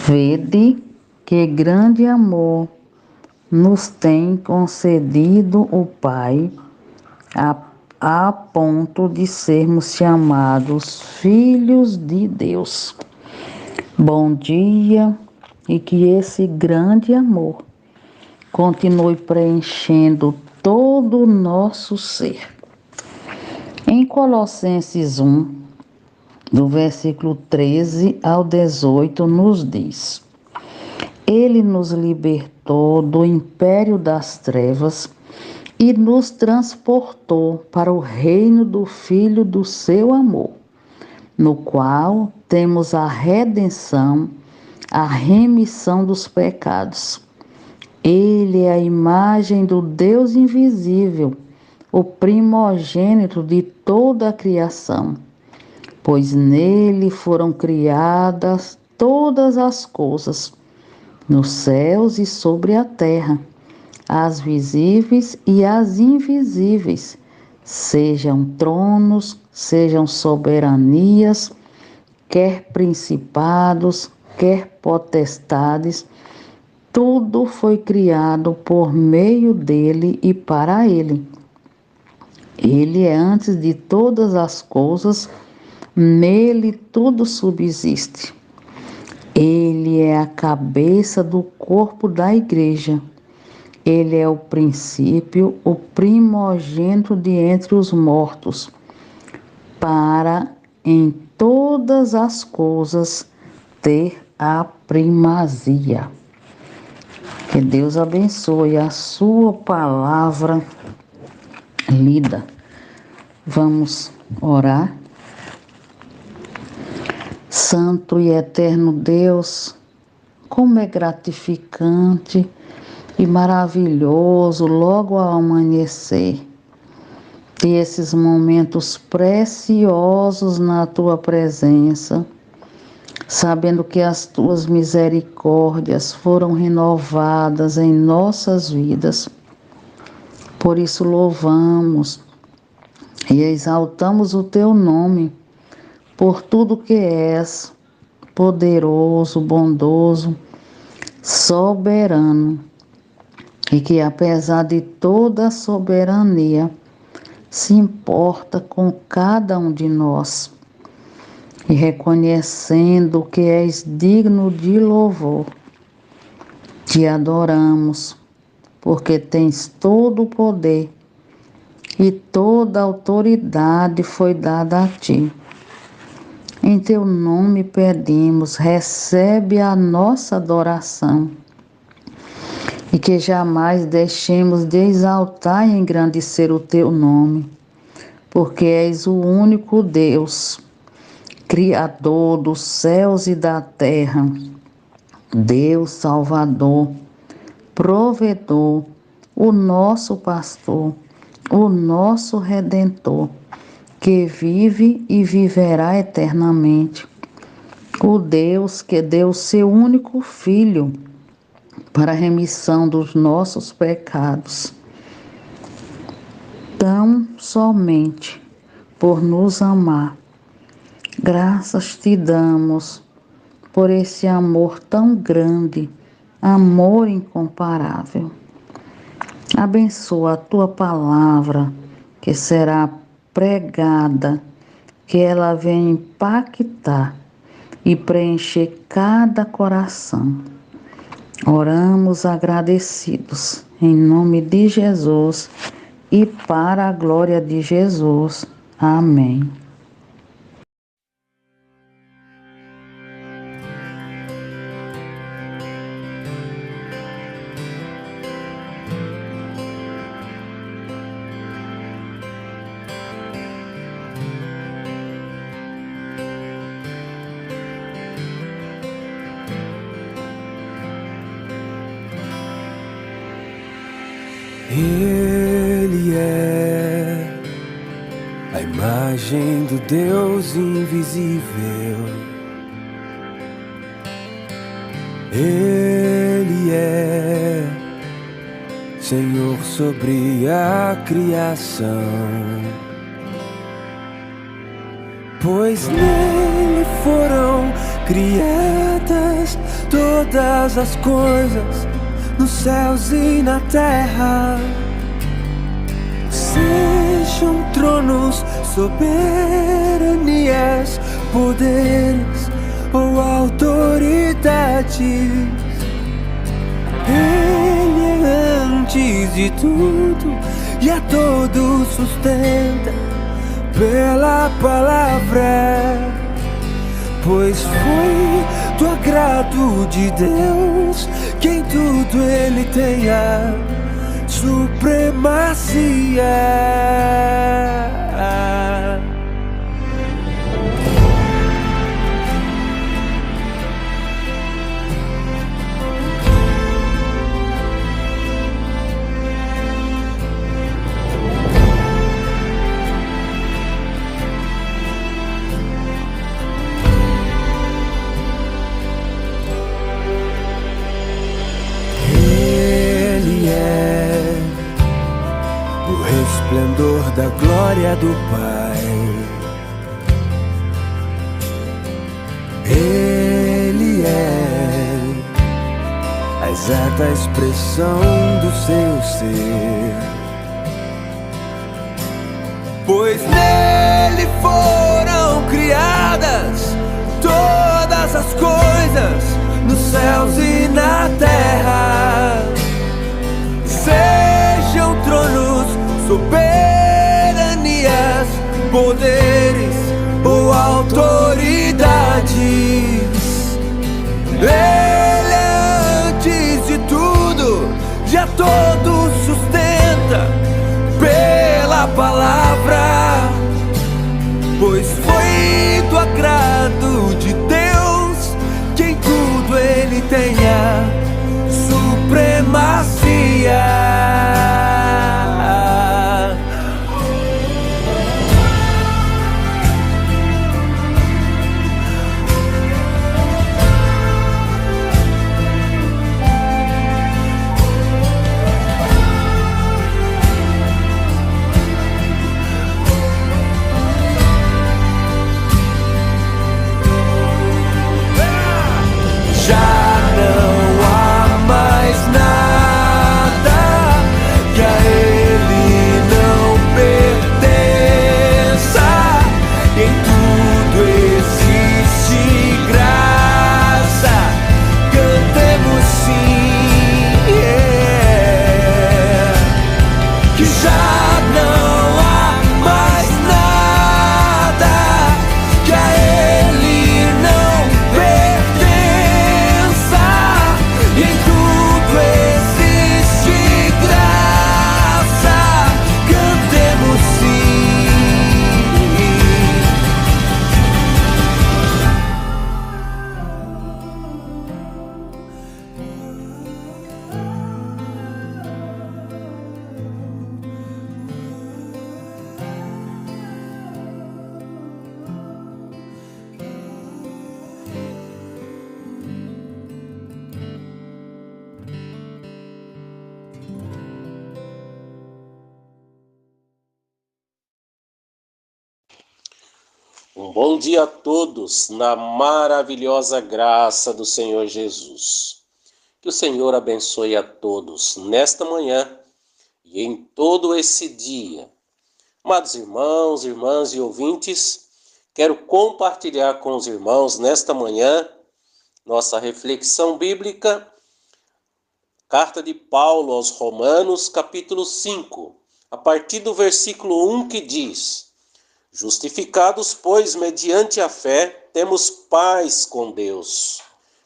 Vede que grande amor nos tem concedido o Pai, a ponto de sermos chamados filhos de Deus. Bom dia, e que esse grande amor continue preenchendo todo o nosso ser. Em Colossenses 1, do versículo 13 ao 18, nos diz: Ele nos libertou do império das trevas e nos transportou para o reino do Filho do seu amor, no qual temos a redenção, a remissão dos pecados. Ele é a imagem do Deus invisível, o primogênito de toda a criação, pois nele foram criadas todas as coisas, nos céus e sobre a terra, as visíveis e as invisíveis, sejam tronos, sejam soberanias, quer principados, quer potestades, tudo foi criado por meio dele e para ele. Ele é antes de todas as coisas, nele tudo subsiste. Ele é a cabeça do corpo da igreja. Ele é o princípio, o primogênito de entre os mortos, para em todas as coisas ter a primazia. Que Deus abençoe a sua palavra lida. Vamos orar. Santo e eterno Deus, como é gratificante e maravilhoso logo ao amanhecer ter esses momentos preciosos na tua presença, sabendo que as tuas misericórdias foram renovadas em nossas vidas. Por isso louvamos e exaltamos o teu nome, por tudo que és, poderoso, bondoso, soberano, e que apesar de toda a soberania, se importa com cada um de nós, e reconhecendo que és digno de louvor, te adoramos, porque tens todo o poder e toda a autoridade foi dada a ti. Em teu nome pedimos, recebe a nossa adoração e que jamais deixemos de exaltar e engrandecer o teu nome, porque és o único Deus, Criador dos céus e da terra, Deus Salvador, Provedor, o nosso pastor, o nosso Redentor, que vive e viverá eternamente. O Deus que deu seu único Filho para a remissão dos nossos pecados. Tão somente por nos amar. Graças te damos por esse amor tão grande, amor incomparável. Abençoa a tua palavra que será pregada, que ela venha impactar e preencher cada coração. Oramos agradecidos em nome de Jesus e para a glória de Jesus. Amém. Ele é a imagem do Deus invisível. Ele é Senhor sobre a criação. pois nele foram criadas todas as coisas, nos céus e na terra. Sejam tronos, soberanias, poderes ou autoridades, Ele é antes de tudo e a todos sustenta pela palavra, pois foi do agrado de Deus que em tudo Ele tenha supremacia. Esplendor da glória do Pai, Ele é a exata expressão do seu ser, pois nele foram criadas todas as coisas, nos céus e na terra. Sejam tronos, soberanias, poderes ou autoridades, Ele é antes de tudo e a todos sustenta pela palavra, pois foi do agrado de Deus que em tudo Ele tenha supremacia. Um bom dia a todos, na maravilhosa graça do Senhor Jesus. Que o Senhor abençoe a todos nesta manhã e em todo esse dia. Amados irmãos, irmãs e ouvintes, quero compartilhar com os irmãos nesta manhã nossa reflexão bíblica, carta de Paulo aos Romanos, capítulo 5, a partir do versículo 1 que diz: Justificados, pois, mediante a fé, temos paz com Deus,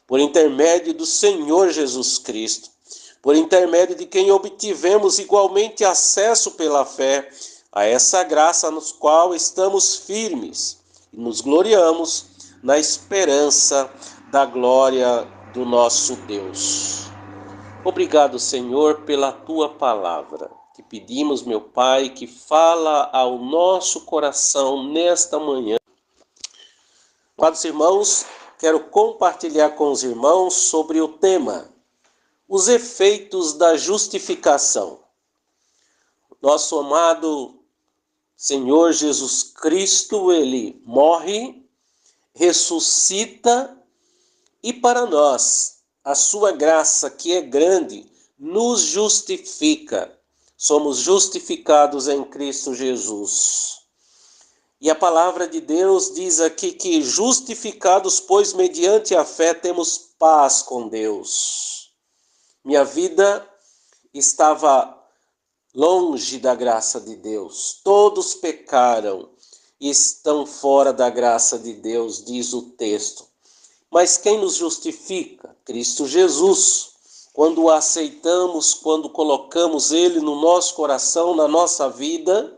por intermédio do Senhor Jesus Cristo, por intermédio de quem obtivemos igualmente acesso pela fé a essa graça nos qual estamos firmes e nos gloriamos na esperança da glória do nosso Deus. Obrigado, Senhor, pela Tua palavra. Te pedimos, meu Pai, que fala ao nosso coração nesta manhã. Amados irmãos, quero compartilhar com os irmãos sobre o tema: os efeitos da justificação. Nosso amado Senhor Jesus Cristo, ele morre, ressuscita e para nós, a sua graça, que é grande, nos justifica. Somos justificados em Cristo Jesus. E a palavra de Deus diz aqui que justificados, pois mediante a fé temos paz com Deus. Minha vida estava longe da graça de Deus. Todos pecaram e estão fora da graça de Deus, diz o texto. Mas quem nos justifica? Cristo Jesus. Quando o aceitamos, quando colocamos Ele no nosso coração, na nossa vida,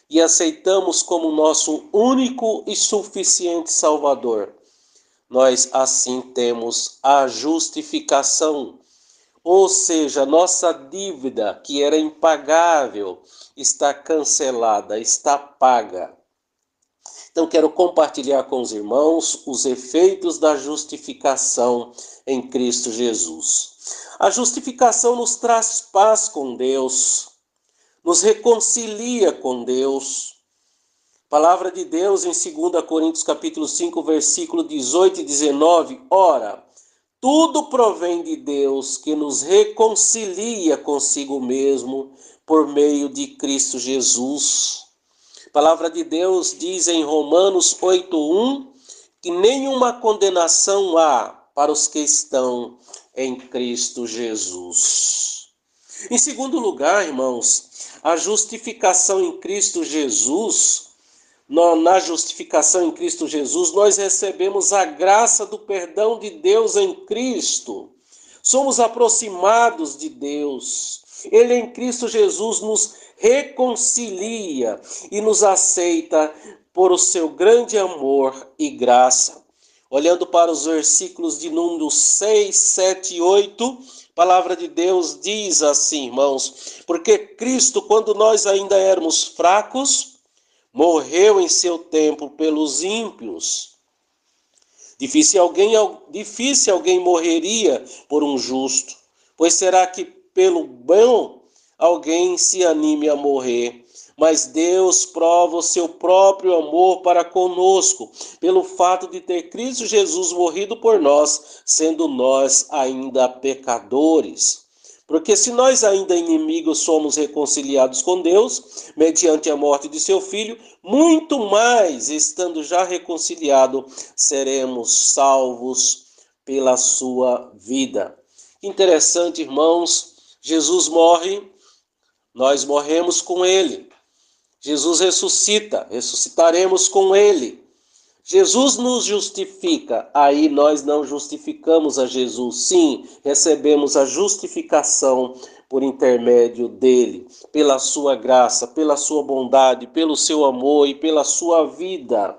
e aceitamos como nosso único e suficiente Salvador, nós assim temos a justificação. Ou seja, nossa dívida, que era impagável, está cancelada, está paga. Então, quero compartilhar com os irmãos os efeitos da justificação em Cristo Jesus. A justificação nos traz paz com Deus, nos reconcilia com Deus. Palavra de Deus em 2 Coríntios capítulo 5, versículo 18 e 19. Ora, tudo provém de Deus, que nos reconcilia consigo mesmo por meio de Cristo Jesus. A palavra de Deus diz em Romanos 8:1 que nenhuma condenação há para os que estão em Cristo Jesus. Em segundo lugar, irmãos, a justificação em Cristo Jesus, na justificação em Cristo Jesus, nós recebemos a graça do perdão de Deus em Cristo. Somos aproximados de Deus. Ele em Cristo Jesus nos reconcilia e nos aceita por o seu grande amor e graça. Olhando para os versículos de número 6, 7 e 8, a palavra de Deus diz assim, irmãos: porque Cristo, quando nós ainda éramos fracos, morreu em seu tempo pelos ímpios. Difícil alguém morreria por um justo, pois será que pelo bom alguém se anime a morrer? Mas Deus prova o seu próprio amor para conosco, pelo fato de ter Cristo Jesus morrido por nós, sendo nós ainda pecadores. Porque se nós ainda inimigos somos reconciliados com Deus, mediante a morte de seu Filho, muito mais, estando já reconciliados, seremos salvos pela sua vida. Interessante, irmãos, Jesus morre, nós morremos com Ele. Jesus ressuscita, ressuscitaremos com Ele. Jesus nos justifica, aí nós não justificamos a Jesus. Sim, recebemos a justificação por intermédio dele, pela sua graça, pela sua bondade, pelo seu amor e pela sua vida.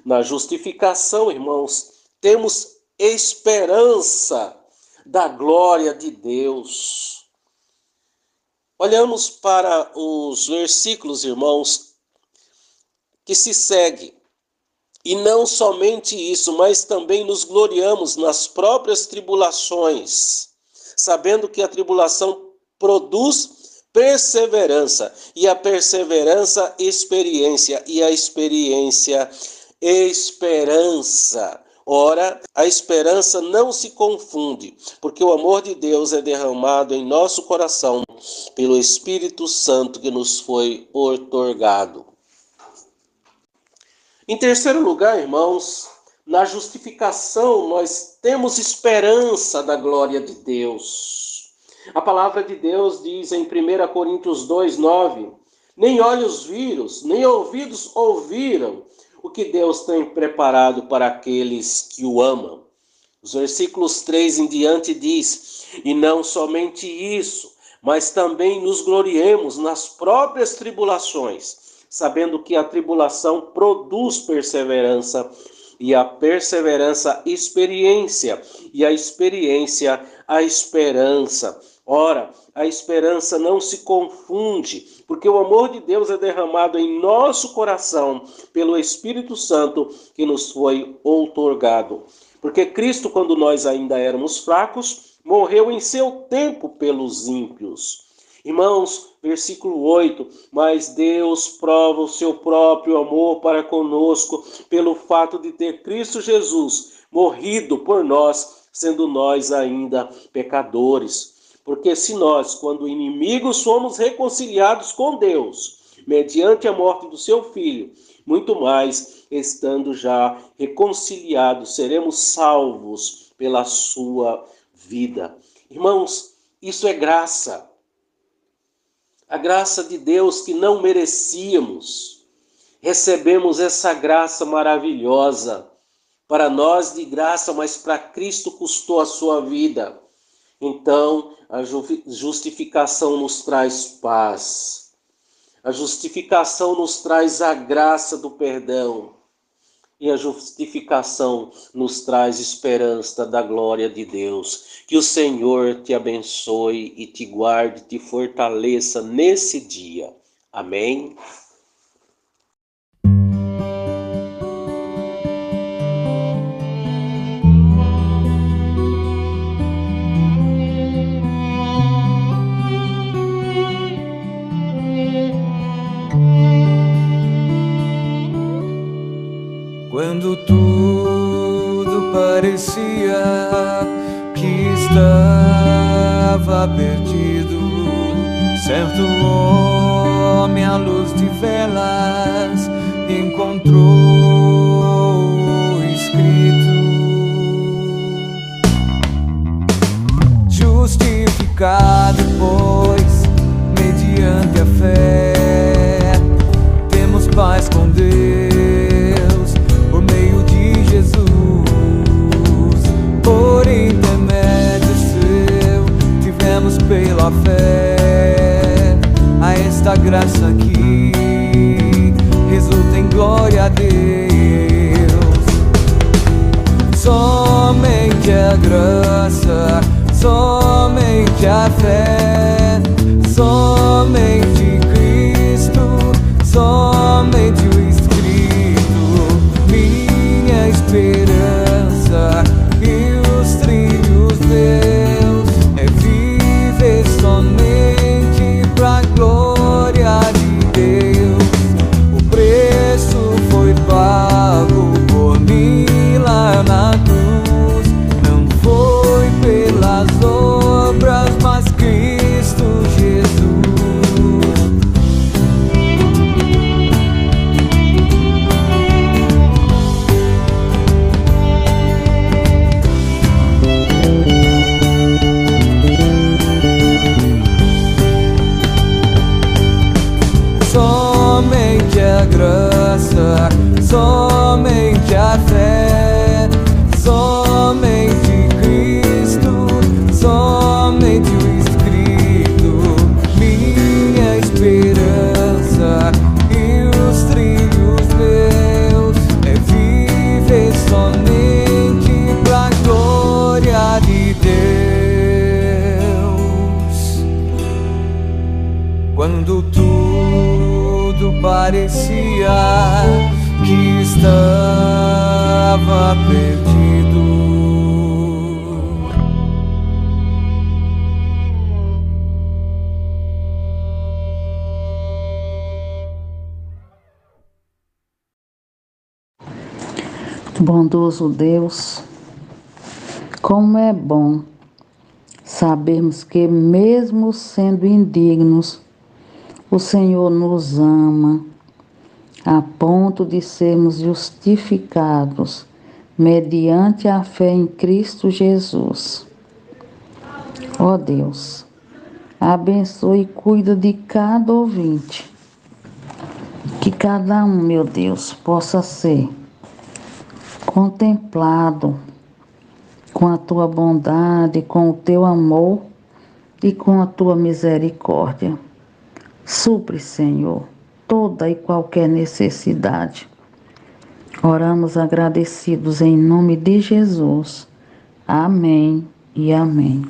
Na justificação, irmãos, temos esperança da glória de Deus. Olhamos para os versículos, irmãos, que se segue. E não somente isso, mas também nos gloriamos nas próprias tribulações, sabendo que a tribulação produz perseverança, e a perseverança, experiência, e a experiência, esperança. Ora, a esperança não se confunde, porque o amor de Deus é derramado em nosso coração pelo Espírito Santo que nos foi outorgado. Em terceiro lugar, irmãos, na justificação nós temos esperança da glória de Deus. A palavra de Deus diz em 1 Coríntios 2:9, nem olhos viram, nem ouvidos ouviram o que Deus tem preparado para aqueles que o amam. Os versículos 3 em diante diz, e não somente isso, mas também nos gloriemos nas próprias tribulações, sabendo que a tribulação produz perseverança, e a perseverança, experiência, e a experiência, a esperança. Ora, a esperança não se confunde, porque o amor de Deus é derramado em nosso coração pelo Espírito Santo que nos foi outorgado. Porque Cristo, quando nós ainda éramos fracos, morreu em seu tempo pelos ímpios. Irmãos, versículo 8, mas Deus prova o seu próprio amor para conosco pelo fato de ter Cristo Jesus morrido por nós, sendo nós ainda pecadores. Porque se nós, quando inimigos, somos reconciliados com Deus, mediante a morte do seu Filho, muito mais, estando já reconciliados, seremos salvos pela sua vida. Irmãos, isso é graça. A graça de Deus que não merecíamos. Recebemos essa graça maravilhosa. Para nós de graça, mas para Cristo custou a sua vida. Então, a justificação nos traz paz. A justificação nos traz a graça do perdão. E a justificação nos traz esperança da glória de Deus. Que o Senhor te abençoe e te guarde, te fortaleça nesse dia. Amém? Quando tudo parecia que estava perdido, certo homem à luz de velas encontrou escrito: justificado, pois, mediante a fé, temos paz com Deus. Pela fé, a esta graça que resulta em glória a Deus. Somente a graça, somente a fé, somente Cristo, somente o Escrito, minha esperança e os trilhos meus. Somente pra glória de Deus, o preço foi pago por mim lá na cruz. Não foi pelas obras, mas Cristo Jesus. Somente a graça, somente a fé, somente Cristo, somente o Escrito, minha esperança e os trilhos meus é viver somente pra glória de Deus. Quando tudo parecia que estava perdido, bondoso Deus, como é bom sabermos que, mesmo sendo indignos, o Senhor nos ama a ponto de sermos justificados mediante a fé em Cristo Jesus. Ó Deus, abençoe e cuida de cada ouvinte. Que cada um, meu Deus, possa ser contemplado com a tua bondade, com o teu amor e com a tua misericórdia. Supre, Senhor, toda e qualquer necessidade. Oramos agradecidos em nome de Jesus. Amém e amém.